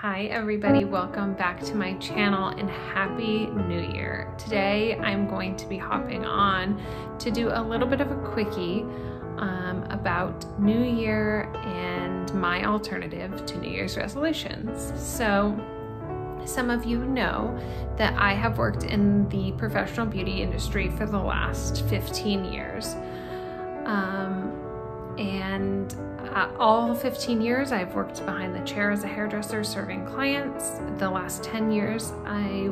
Hi everybody, welcome back to my channel and Happy New Year. Today I'm going to be hopping on to do a little bit of a quickie about New Year and my alternative to New Year's resolutions. So some of you know that I have worked in the professional beauty industry for the last 15 years. All 15 years I've worked behind the chair as a hairdresser serving clients. The last 10 years I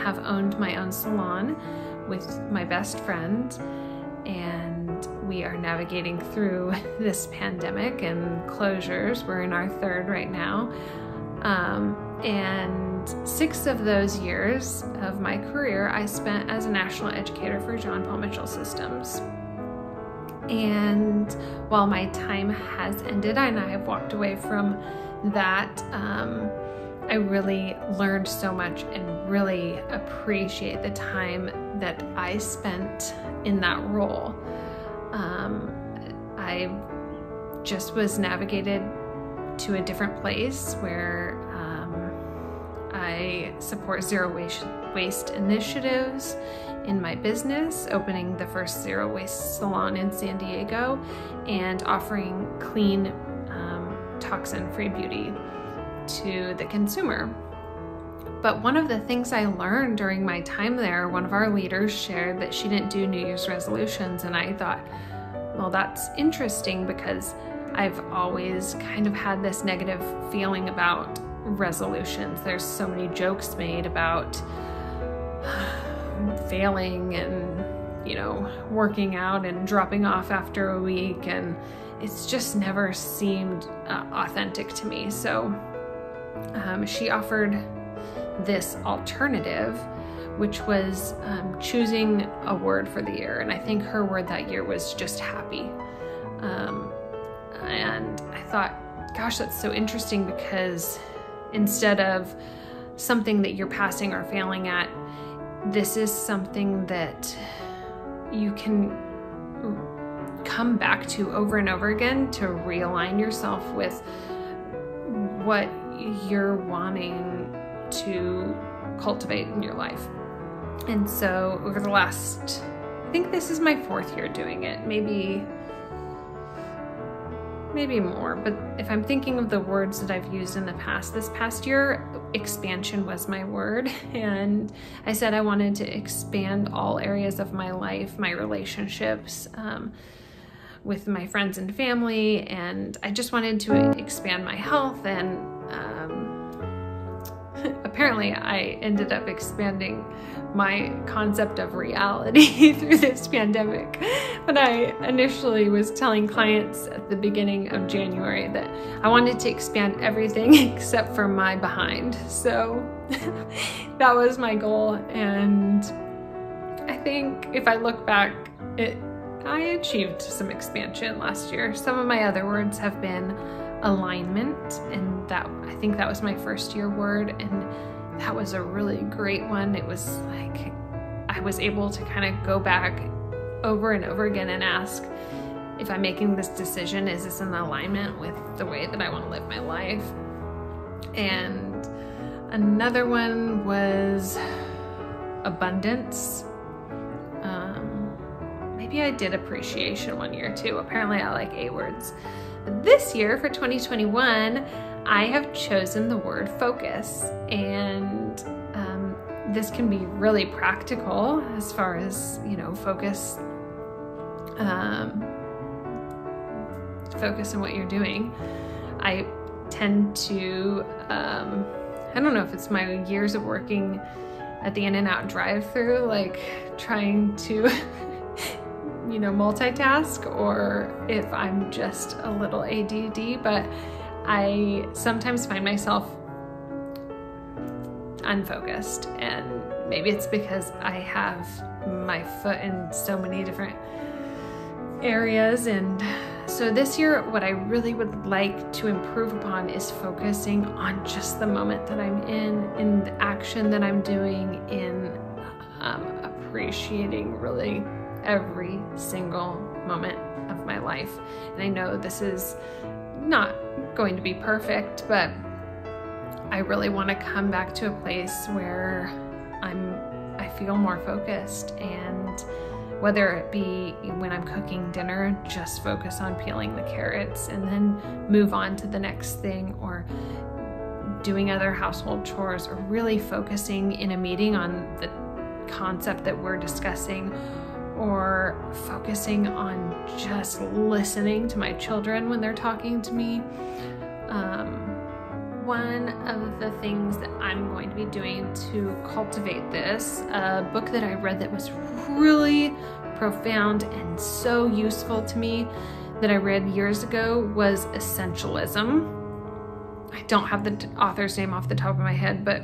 have owned my own salon with my best friend, and we are navigating through this pandemic and closures. We're in our third right now. And 6 of those years of my career I spent as a national educator for John Paul Mitchell Systems. And while my time has ended and I have walked away from that, I really learned so much and really appreciate the time that I spent in that role. I just was navigated to a different place where I support zero waste initiatives in my business, opening the first zero waste salon in San Diego and offering clean, toxin-free beauty to the consumer. But one of the things I learned during my time there, one of our leaders shared that she didn't do New Year's resolutions, and I thought, well, that's interesting because I've always kind of had this negative feeling about resolutions. There's so many jokes made about failing and, you know, working out and dropping off after a week, and it's just never seemed authentic to me. So she offered this alternative, which was choosing a word for the year, and I think her word that year was just happy. And I thought, gosh, that's so interesting, because instead of something that you're passing or failing at, this is something that you can come back to over and over again to realign yourself with what you're wanting to cultivate in your life. And so over the last, I think this is my 4th year doing it, maybe more, but if I'm thinking of the words that I've used in the past, this past year, expansion was my word. And I said I wanted to expand all areas of my life, my relationships with my friends and family, and I just wanted to expand my health. And apparently I ended up expanding my concept of reality through this pandemic. But I initially was telling clients at the beginning of January that I wanted to expand everything except for my behind. So that was my goal, and I think if I look back, I achieved some expansion last year. Some of my other words have been alignment, and that, I think that was my 1st year word, and that was a really great one. It was like I was able to kind of go back over and over again and ask, if I'm making this decision, is this in alignment with the way that I want to live my life? And another one was abundance. Maybe I did appreciation one year too. Apparently I like A words. But this year for 2021, I have chosen the word focus, and this can be really practical as far as, you know, focus on what you're doing. I tend to, I don't know if it's my years of working at the In-N-Out drive-thru, like trying to you know, multitask, or if I'm just a little ADD, but I sometimes find myself unfocused, and maybe it's because I have my foot in so many different areas. And so this year, what I really would like to improve upon is focusing on just the moment that I'm in the action that I'm doing, in appreciating really every single moment of my life. And I know this is not going to be perfect, but I really want to come back to a place where I feel more focused, and whether it be when I'm cooking dinner, just focus on peeling the carrots and then move on to the next thing, or doing other household chores, or really focusing in a meeting on the concept that we're discussing, or focusing on just listening to my children when they're talking to me. One of the things that I'm going to be doing to cultivate this, a book that I read that was really profound and so useful to me that I read years ago, was Essentialism. I don't have the author's name off the top of my head, but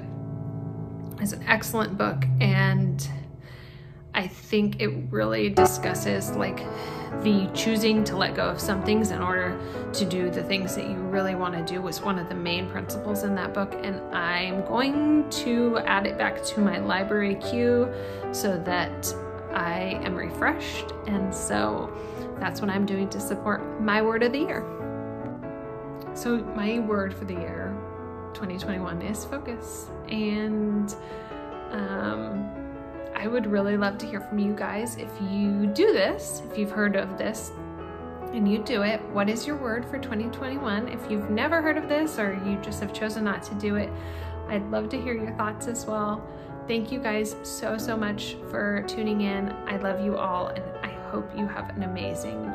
it's an excellent book, and I think it really discusses like the choosing to let go of some things in order to do the things that you really want to do was one of the main principles in that book. And I'm going to add it back to my library queue so that I am refreshed. And so that's what I'm doing to support my word of the year. So my word for the year 2021 is focus. And I would really love to hear from you guys. If you do this, if you've heard of this and you do it, what is your word for 2021? If you've never heard of this, or you just have chosen not to do it, I'd love to hear your thoughts as well. Thank you guys so much for tuning in. I love you all, and I hope you have an amazing